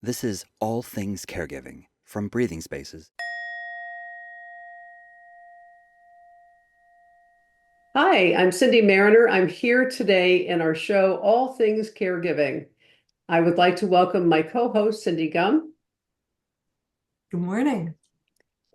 This is All Things Caregiving from Breathing Spaces. Hi, I'm Cindy Mariner. I'm here today in our show, All Things Caregiving. I would like to welcome my co-host, Cindy Gum, Good morning.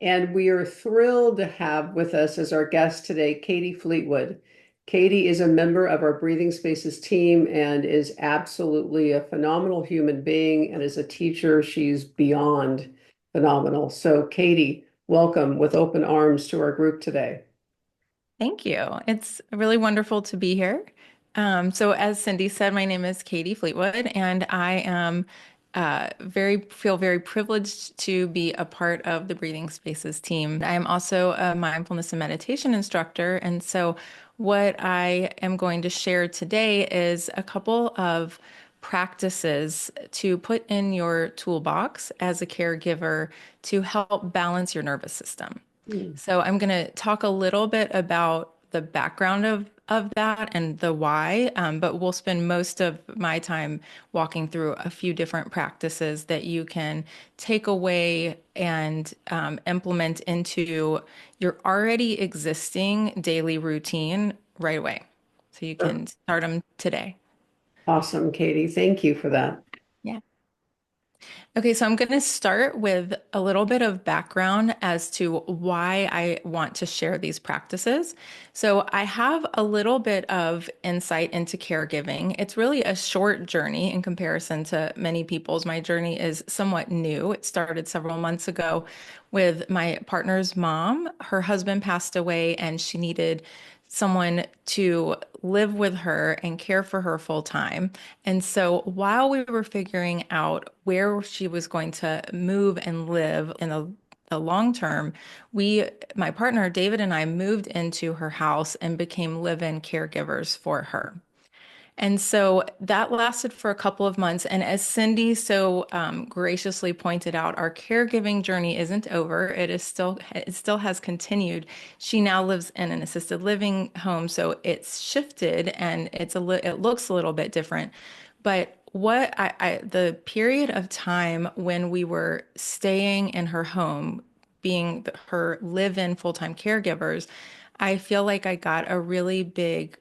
and we are thrilled to have with us as our guest today, Katie Fleetwood. Katie is a member of our Breathing Spaces team and is absolutely a phenomenal human being. And as a teacher, she's beyond phenomenal. So, Katie, welcome with open arms to our group today. Thank you. It's really wonderful to be here. So as Cindy said, my name is Katie Fleetwood, and I am feel very privileged to be a part of the Breathing Spaces team. I am also a mindfulness and meditation instructor, and so what I am going to share today is a couple of practices to put in your toolbox as a caregiver to help balance your nervous system. Mm. So I'm going to talk a little bit about the background of that and the why, but we'll spend most of my time walking through a few different practices that you can take away and implement into your already existing daily routine right away. So you Sure. can start them today. Awesome, Katie. Thank you for that. Yeah. Okay, so I'm going to start with a little bit of background as to why I want to share these practices. So, I have a little bit of insight into caregiving. It's really a short journey in comparison to many people's. My journey is somewhat new. It started several months ago with my partner's mom. Her husband passed away, and she needed someone to live with her and care for her full time. And so while we were figuring out where she was going to move and live in the long term, my partner David and I moved into her house and became live-in caregivers for her. And so that lasted for a couple of months. And as Cindy so graciously pointed out, our caregiving journey isn't over. It still has continued. She now lives in an assisted living home, so it's shifted and it looks a little bit different. But the period of time when we were staying in her home, being her live-in full-time caregivers, I feel like I got a really big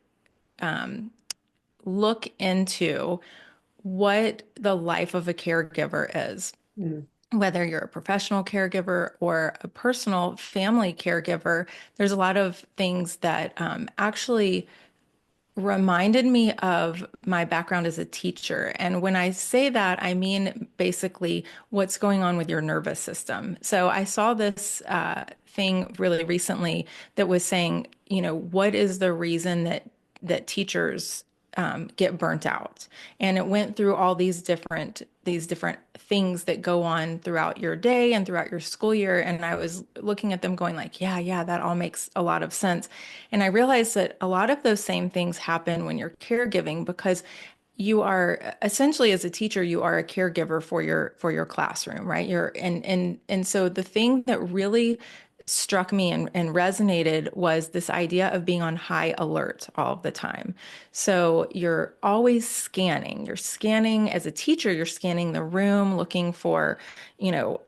look into what the life of a caregiver is. Mm. Whether you're a professional caregiver or a personal family caregiver, there's a lot of things that actually reminded me of my background as a teacher. And when I say that, I mean basically what's going on with your nervous system. So I saw this thing really recently that was saying, what is the reason that teachers get burnt out? And it went through all these different things that go on throughout your day and throughout your school year. And I was looking at them going like, yeah, that all makes a lot of sense. And I realized that a lot of those same things happen when you're caregiving because you are essentially as a teacher, you are a caregiver for your classroom, right? And so the thing that really struck me and resonated was this idea of being on high alert all of the time. So you're always scanning. You're scanning as a teacher, you're scanning the room, looking for, you know,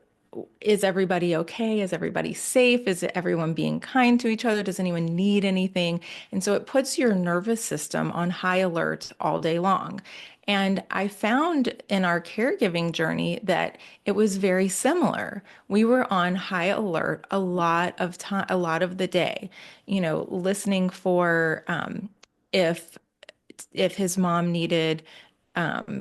is everybody okay? Is everybody safe? Is everyone being kind to each other? Does anyone need anything? And so it puts your nervous system on high alert all day long. And I found in our caregiving journey that it was very similar. We were on high alert a lot of time, a lot of the day, listening for if if his mom needed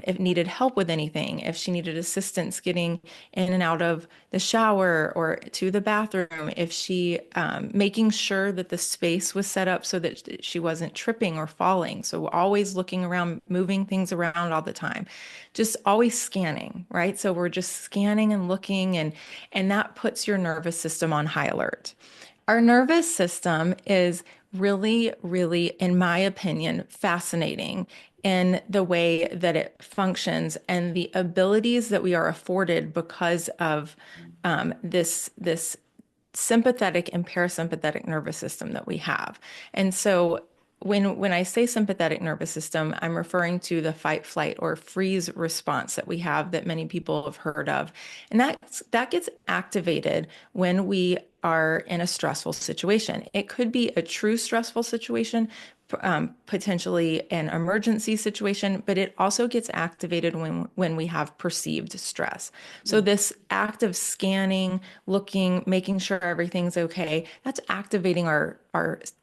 if needed help with anything, if she needed assistance getting in and out of the shower or to the bathroom, if she making sure that the space was set up so that she wasn't tripping or falling. So always looking around, moving things around all the time, just always scanning, right? So we're just scanning and looking, and that puts your nervous system on high alert. Our nervous system is really, really, in my opinion, fascinating in the way that it functions and the abilities that we are afforded because of this sympathetic and parasympathetic nervous system that we have. And so when I say sympathetic nervous system, I'm referring to the fight, flight, or freeze response that we have that many people have heard of. And that gets activated when we are in a stressful situation. It could be a true stressful situation, potentially an emergency situation, but it also gets activated when we have perceived stress. So this act of scanning, looking, making sure everything's okay, that's activating our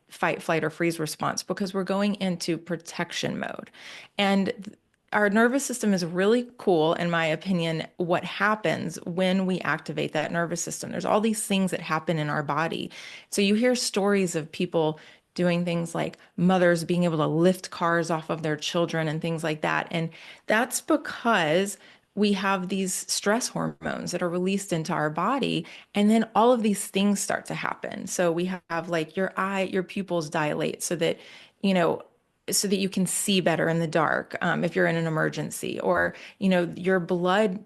fight, flight, or freeze response because we're going into protection mode. And our nervous system is really cool, in my opinion, what happens when we activate that nervous system. There's all these things that happen in our body. So you hear stories of people doing things like mothers being able to lift cars off of their children and things like that. And that's because we have these stress hormones that are released into our body, and then all of these things start to happen. So we have like your pupils dilate so that, you know, so that you can see better in the dark, if you're in an emergency, or your blood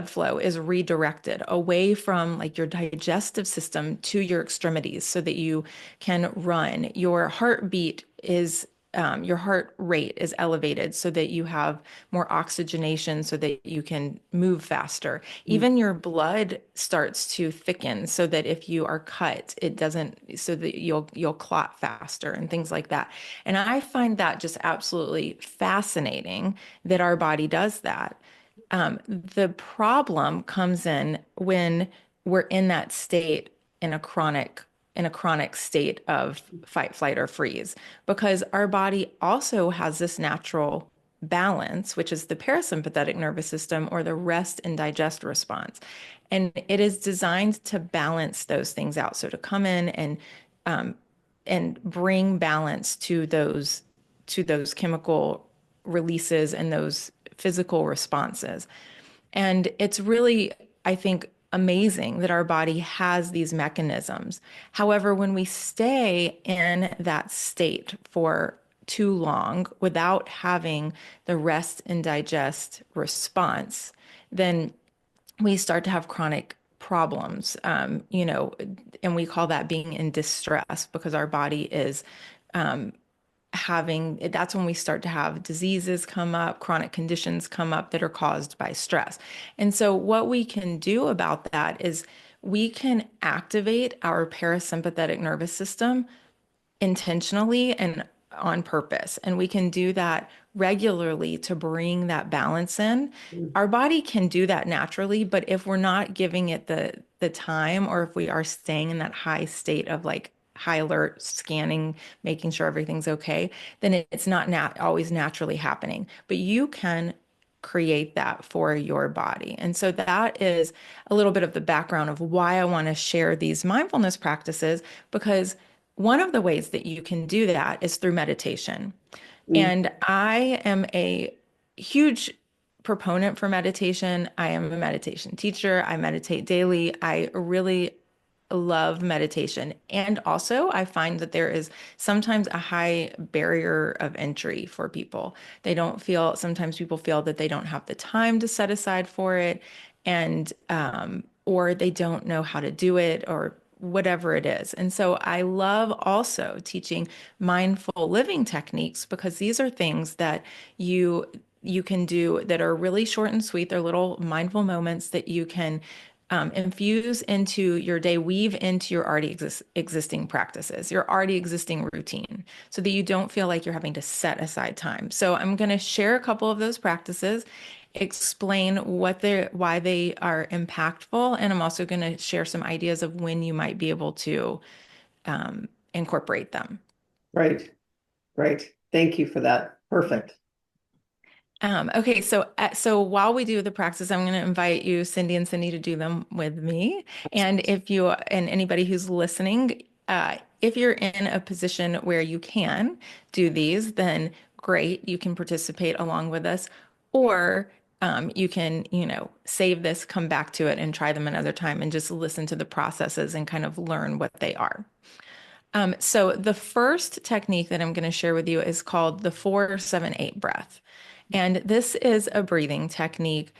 flow is redirected away from like your digestive system to your extremities so that you can run. Your heart rate is elevated so that you have more oxygenation so that you can move faster. Even your blood starts to thicken so that if you are cut, it doesn't, so that you'll clot faster and things like that. And I find that just absolutely fascinating that our body does that. The problem comes in when we're in that state in a chronic state of fight, flight, or freeze, because our body also has this natural balance, which is the parasympathetic nervous system or the rest and digest response. And it is designed to balance those things out. So to come in and bring balance to those chemical releases and those physical responses. And it's really, I think, amazing that our body has these mechanisms. However, when we stay in that state for too long without having the rest and digest response, then we start to have chronic problems, and we call that being in distress because our body is that's when we start to have diseases come up, chronic conditions come up that are caused by stress. And so, what we can do about that is we can activate our parasympathetic nervous system intentionally and on purpose. And we can do that regularly to bring that balance in. Our body can do that naturally, but if we're not giving it the time, or if we are staying in that high state of like high alert scanning, making sure everything's okay, then it's not always naturally happening. But you can create that for your body. And so that is a little bit of the background of why I want to share these mindfulness practices, because one of the ways that you can do that is through meditation. Mm. And I am a huge proponent for meditation. I am a meditation teacher. I meditate daily. I really love meditation. And also, I find that there is sometimes a high barrier of entry for people. Sometimes people feel that they don't have the time to set aside for it, and or they don't know how to do it, or whatever it is. And so I love also teaching mindful living techniques because these are things that you can do that are really short and sweet. They're little mindful moments that you can infuse into your day, weave into your already existing practices, your already existing routine, so that you don't feel like you're having to set aside time. So I'm going to share a couple of those practices, explain why they are impactful, and I'm also going to share some ideas of when you might be able to incorporate them. Right, right. Thank you for that. Perfect. Okay, so while we do the practice, I'm going to invite you, Cindy and Cindy, to do them with me. And anybody who's listening, if you're in a position where you can do these, then great, you can participate along with us, or you can, save this, come back to it, and try them another time, and just listen to the processes and kind of learn what they are. So the first technique that I'm going to share with you is called the 4-7-8 breath. And this is a breathing technique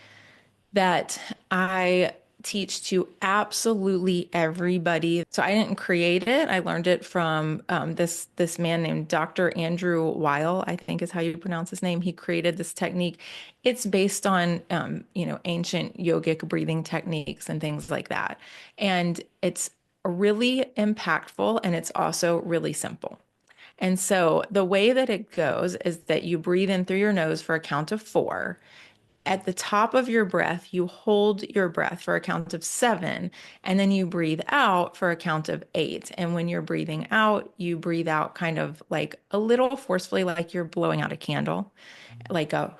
that I teach to absolutely everybody. So I didn't create it. I learned it from this man named Dr. Andrew Weil, I think is how you pronounce his name. He created this technique. It's based on ancient yogic breathing techniques and things like that. And it's really impactful and it's also really simple. And so the way that it goes is that you breathe in through your nose for a count of 4. At the top of your breath, you hold your breath for a count of 7, and then you breathe out for a count of 8. And when you're breathing out, you breathe out kind of like a little forcefully, like you're blowing out a candle, like a,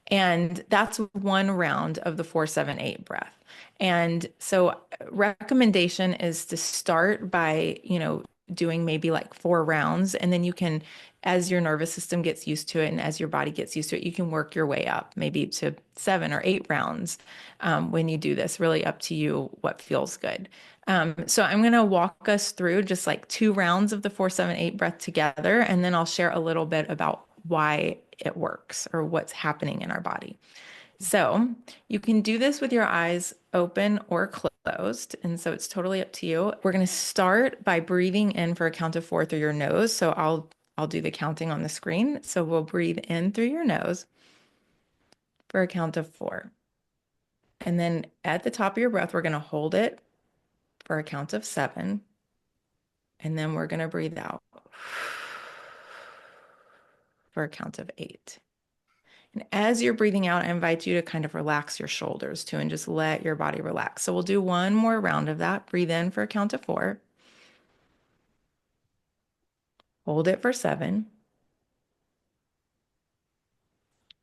and that's one round of the 4-7-8 breath. And so recommendation is to start by, doing maybe like 4 rounds, and then you can, as your nervous system gets used to it and as your body gets used to it, you can work your way up maybe to 7 or 8 rounds when you do this. Really up to you what feels good. So I'm going to walk us through just like 2 rounds of the 4-7-8 breath together, and then I'll share a little bit about why it works or what's happening in our body. So you can do this with your eyes open or closed. And so it's totally up to you. We're going to start by breathing in for a count of 4 through your nose. So I'll do the counting on the screen. So we'll breathe in through your nose for a count of 4. And then at the top of your breath, we're going to hold it for a count of 7. And then we're going to breathe out for a count of 8. And as you're breathing out, I invite you to kind of relax your shoulders too and just let your body relax. So we'll do one more round of that. Breathe in for a count of 4. Hold it for 7.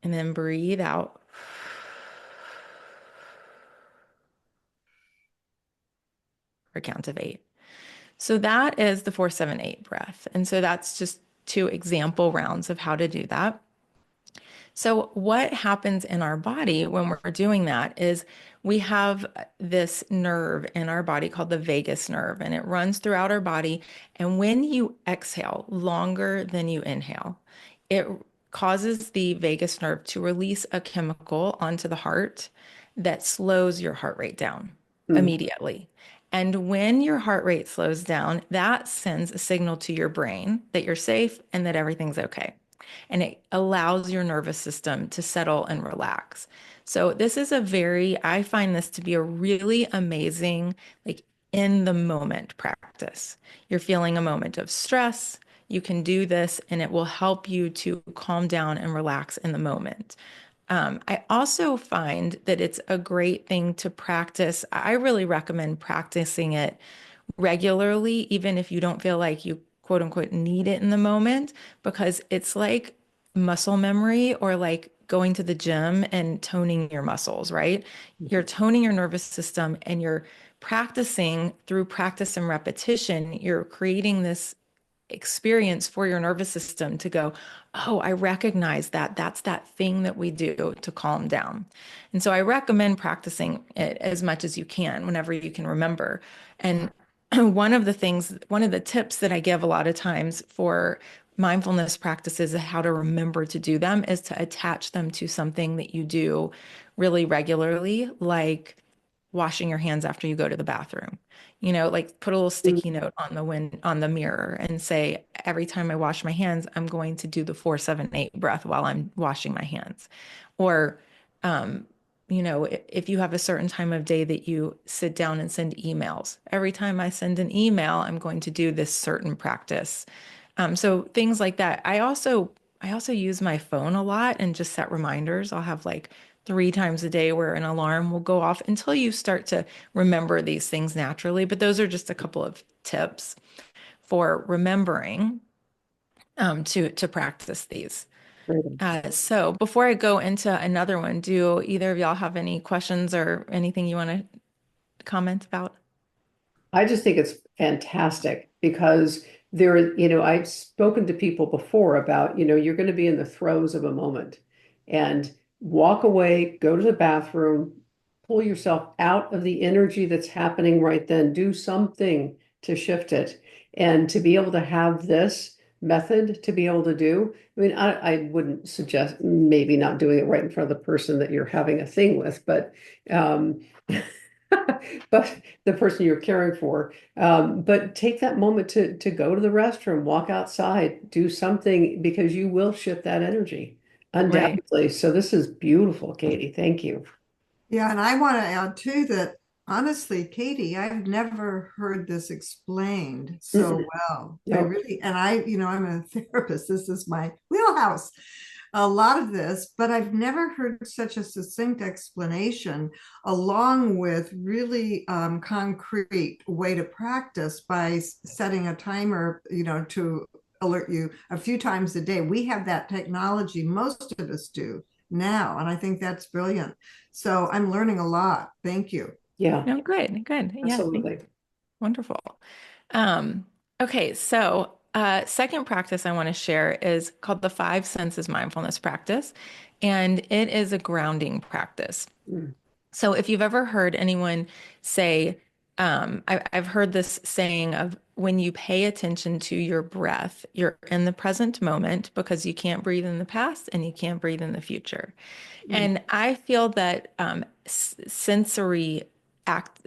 And then breathe out for a count of 8. So that is the 4-7-8 breath. And so that's just 2 example rounds of how to do that. So what happens in our body when we're doing that is we have this nerve in our body called the vagus nerve, and it runs throughout our body. And when you exhale longer than you inhale, it causes the vagus nerve to release a chemical onto the heart that slows your heart rate down immediately. And when your heart rate slows down, that sends a signal to your brain that you're safe and that everything's okay. And it allows your nervous system to settle and relax. So this is I find this to be a really amazing, like in the moment practice. You're feeling a moment of stress, you can do this and it will help you to calm down and relax in the moment. I also find that it's a great thing to practice. I really recommend practicing it regularly, even if you don't feel like you quote unquote need it in the moment, because it's like muscle memory or like going to the gym and toning your muscles, right? You're toning your nervous system and you're practicing through practice and repetition. You're creating this experience for your nervous system to go, oh, I recognize that. That's that thing that we do to calm down. And so I recommend practicing it as much as you can, whenever you can remember. And one of the tips that I give a lot of times for mindfulness practices and how to remember to do them is to attach them to something that you do really regularly, like washing your hands after you go to the bathroom. Like put a little sticky note on the mirror and say, every time I wash my hands, I'm going to do the 4-7-8 breath while I'm washing my hands. Or, if you have a certain time of day that you sit down and send emails, every time I send an email, I'm going to do this certain practice. So things like that. I also use my phone a lot and just set reminders. I'll have like 3 times a day where an alarm will go off until you start to remember these things naturally. But those are just a couple of tips for remembering to practice these. So before I go into another one, do either of y'all have any questions or anything you want to comment about? I just think it's fantastic because I've spoken to people before about, you're going to be in the throes of a moment and walk away, go to the bathroom, pull yourself out of the energy that's happening right then, do something to shift it. And to be able to have this method to be able to do. I mean, I wouldn't suggest maybe not doing it right in front of the person that you're having a thing with, but but the person you're caring for. But take that moment to go to the restroom, walk outside, do something because you will shift that energy Right. undoubtedly. So this is beautiful, Katie. Thank you. Yeah, and I want to add too that honestly, Katie, I've never heard this explained so Mm-mm. well. I No. really, and I'm a therapist. This is my wheelhouse, a lot of this, but I've never heard such a succinct explanation along with really concrete way to practice by setting a timer, to alert you a few times a day. We have that technology, most of us do now, and I think that's brilliant. So I'm learning a lot. Thank you. Yeah, No, good, good. Yeah, thank absolutely. Wonderful. Um, okay, so second practice I want to share is called the Five Senses Mindfulness Practice, and it is a grounding practice. Mm. So if you've ever heard anyone say, I've heard this saying of when you pay attention to your breath, you're in the present moment because you can't breathe in the past and you can't breathe in the future. Mm. And I feel that sensory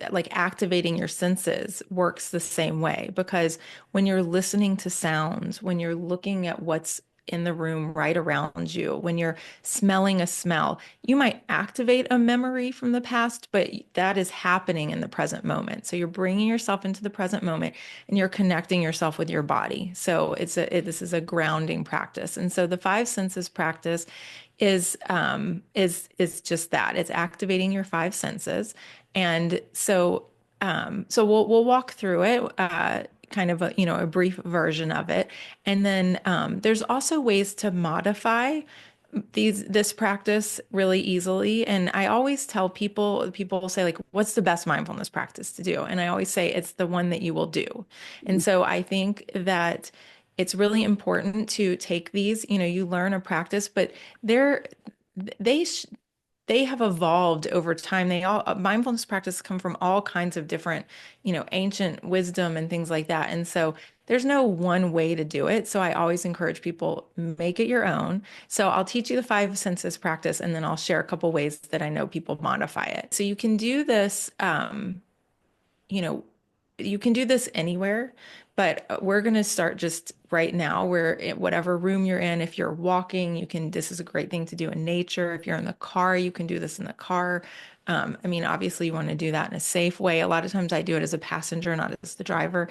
like activating your senses works the same way because when you're listening to sounds, when you're looking at what's in the room right around you, when you're smelling a smell, you might activate a memory from the past, but that is happening in the present moment. So you're bringing yourself into the present moment and you're connecting yourself with your body. So this is a grounding practice. And so the five senses practice is just that. It's activating your five senses. And so we'll walk through it, kind of a brief version of it. And then there's also ways to modify this practice really easily. And I always tell people will say like, what's the best mindfulness practice to do? And I always say it's the one that you will do. And so I think that it's really important to take these, you learn a practice, but they're they sh they have evolved over time. They all mindfulness practice come from all kinds of different, ancient wisdom and things like that. And so there's no one way to do it. So I always encourage people make it your own. So I'll teach you the five senses practice, and then I'll share a couple ways that I know people modify it. So you can do this, you know, you can do this anywhere, but we're going to start just right now. Where whatever room you're in, if you're walking, this is a great thing to do in nature. If you're in the car, you can do this in the car. I mean, obviously you want to do that in a safe way. A lot of times I do it as a passenger, not as the driver.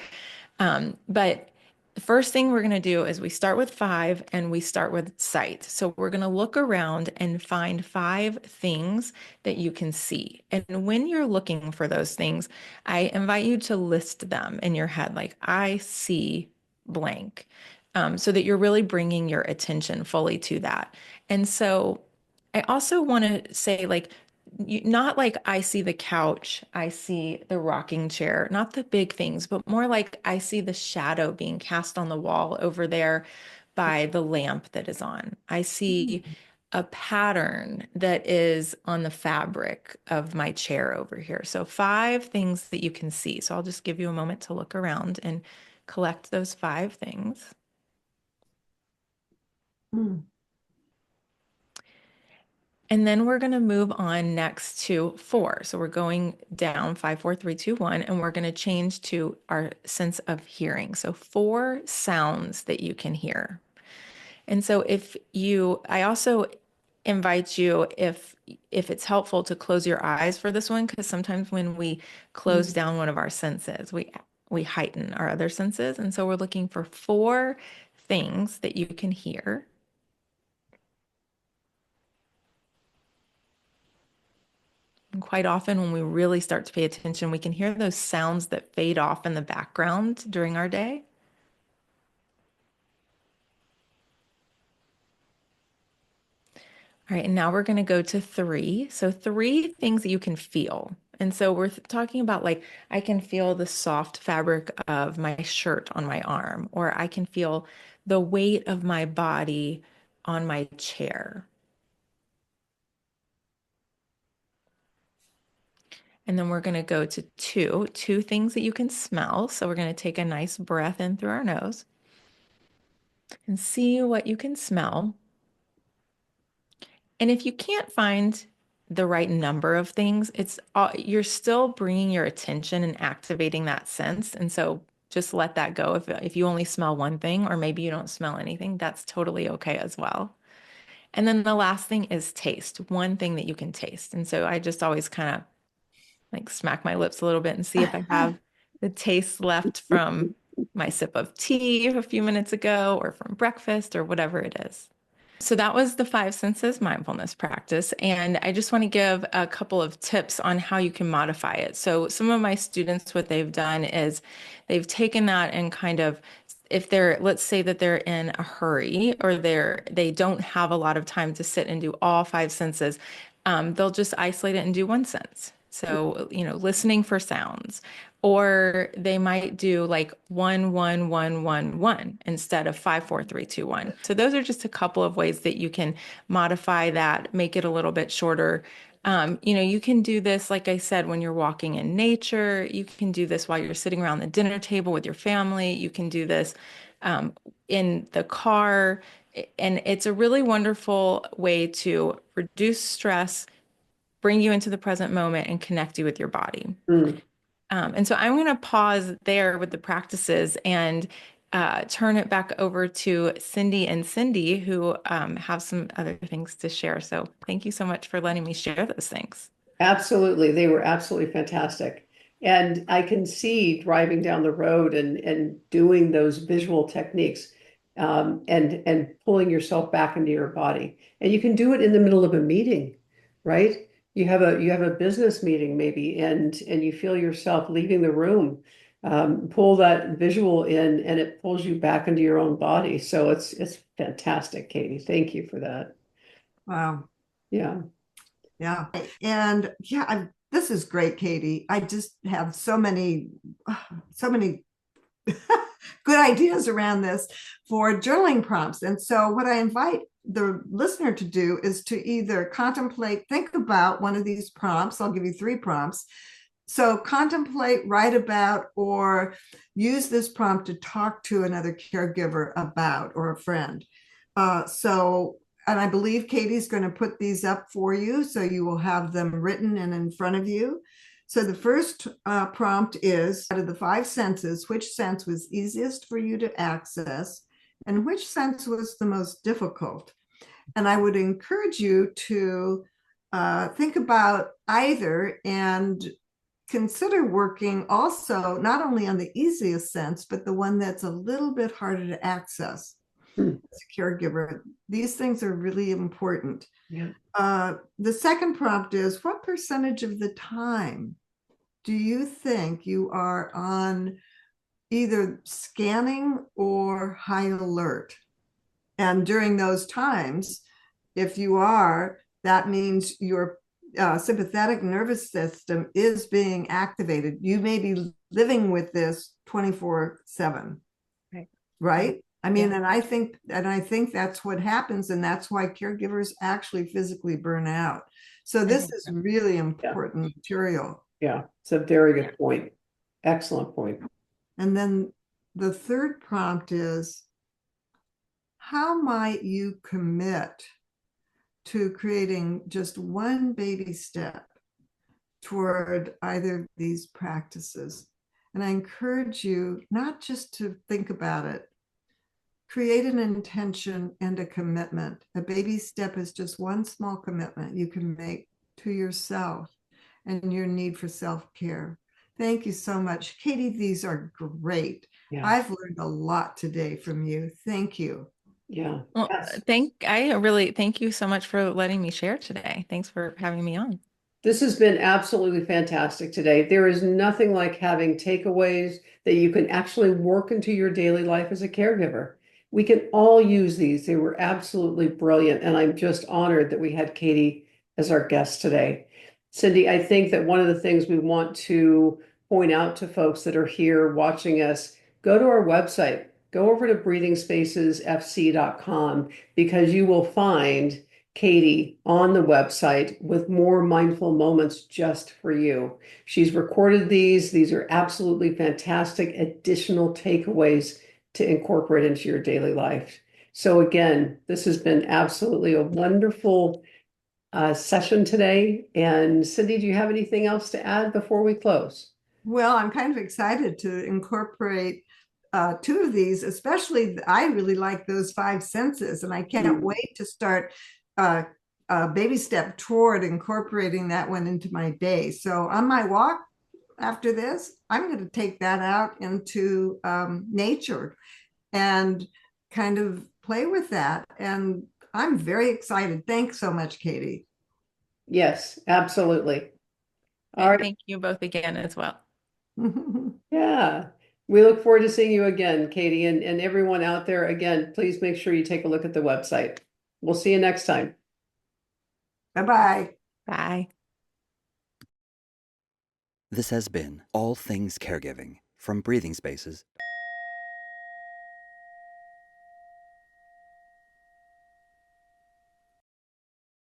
But the first thing we're going to do is we start with five and we start with sight. So we're going to look around and find five things that you can see. And when you're looking for those things, I invite you to list them in your head, like I see blank, so that you're really bringing your attention fully to that. And so I also want to say, like, not like I see the couch, I see the rocking chair, not the big things, but more like I see the shadow being cast on the wall over there by the lamp that is on. I see a pattern that is on the fabric of my chair over here. So, five things that you can see. So, I'll just give you a moment to look around and collect those five things. Mm. And then we're going to move on next to four. So we're going down five, four, three, two, one, and we're going to change to our sense of hearing. So four sounds that you can hear. And so I also invite you, if it's helpful, to close your eyes for this one, because sometimes when we close Mm. down one of our senses, we heighten our other senses. And so we're looking for four things that you can hear. And quite often, when we really start to pay attention, we can hear those sounds that fade off in the background during our day. All right, and now we're going to go to three. So, three things that you can feel. And so, we're talking about like, I can feel the soft fabric of my shirt on my arm, or I can feel the weight of my body on my chair. And then we're going to go to two things that you can smell. So, we're going to take a nice breath in through our nose. and see what you can smell. And if you can't find the right number of things, you're still bringing your attention and activating that sense. And so just let that go. If you only smell one thing, or maybe you don't smell anything, that's totally okay as well. And then the last thing is taste, one thing that you can taste. And so I just always kind of like smack my lips a little bit and see if I have the taste left from my sip of tea a few minutes ago, or from breakfast, or whatever it is. So that was the five senses mindfulness practice. And I just want to give a couple of tips on how you can modify it. So some of my students, what they've done is they've taken that and kind of, if they're, let's say that they're in a hurry, or they don't have a lot of time to sit and do all five senses, they'll just isolate it and do one sense. So, listening for sounds, or they might do like 1, 1, 1, 1, 1 instead of 5, 4, 3, 2, 1. So those are just a couple of ways that you can modify that, make it a little bit shorter. You can do this, like I said, when you're walking in nature. You can do this while you're sitting around the dinner table with your family. You can do this in the car. And it's a really wonderful way to reduce stress, bring you into the present moment, and connect you with your body. Mm. And so I'm going to pause there with the practices and turn it back over to Cindy and Cindy, who have some other things to share. So thank you so much for letting me share those things. Absolutely. They were absolutely fantastic. And I can see driving down the road and doing those visual techniques, and pulling yourself back into your body. And you can do it in the middle of a meeting, right? You have a business meeting maybe, and you feel yourself leaving the room. Pull that visual in, and it pulls you back into your own body. So it's fantastic, Katie. Thank you for that. Wow. Yeah. Yeah. And yeah, this is great, Katie. I just have so many good ideas around this for journaling prompts. And so what I invite the listener to do is to either think about one of these prompts. I'll give you 3 prompts. So contemplate, write about, or use this prompt to talk to another caregiver about, or a friend. And I believe Katie's going to put these up for you, so you will have them written and in front of you. So the first prompt is, out of the 5 senses, which sense was easiest for you to access, and which sense was the most difficult? And I would encourage you to think about either, and consider working also not only on the easiest sense, but the one that's a little bit harder to access. Hmm. As a caregiver, these things are really important. Yeah. The second prompt is, what percentage of the time do you think you are on either scanning or high alert? And during those times, if you are, that means your sympathetic nervous system is being activated. You may be living with this 24/7. Right? I mean, Yeah. and I think that's what happens, and that's why caregivers actually physically burn out. So this is really important material. Yeah, it's a very good point. Excellent point. And then the third prompt is, how might you commit to creating just one baby step toward either of these practices? And I encourage you not just to think about it, create an intention and a commitment. A baby step is just one small commitment you can make to yourself and your need for self-care. Thank you so much, Katie. These are great. Yeah. I've learned a lot today from you. Thank you. Yeah. Well, Yes. I really thank you so much for letting me share today. Thanks for having me on. This has been absolutely fantastic today. There is nothing like having takeaways that you can actually work into your daily life as a caregiver. We can all use these. They were absolutely brilliant. And I'm just honored that we had Katie as our guest today. Cindy, I think that one of the things we want to point out to folks that are here watching us, go to our website, go over to breathingspacesfc.com, because you will find Katie on the website with more mindful moments just for you. She's recorded these. These are absolutely fantastic additional takeaways to incorporate into your daily life. So again, this has been absolutely a wonderful session today. And Cindy, do you have anything else to add before we close? Well, I'm kind of excited to incorporate two of these, especially I really like those five senses, and I can't wait to start a baby step toward incorporating that one into my day. So on my walk after this, I'm going to take that out into nature and kind of play with that. And I'm very excited. Thanks so much, Katie. Yes, absolutely. All right. Thank you both again as well. Yeah. We look forward to seeing you again, Katie, and everyone out there. Again, please make sure you take a look at the website. We'll see you next time. Bye-bye. Bye. This has been All Things Caregiving from Breathing Spaces.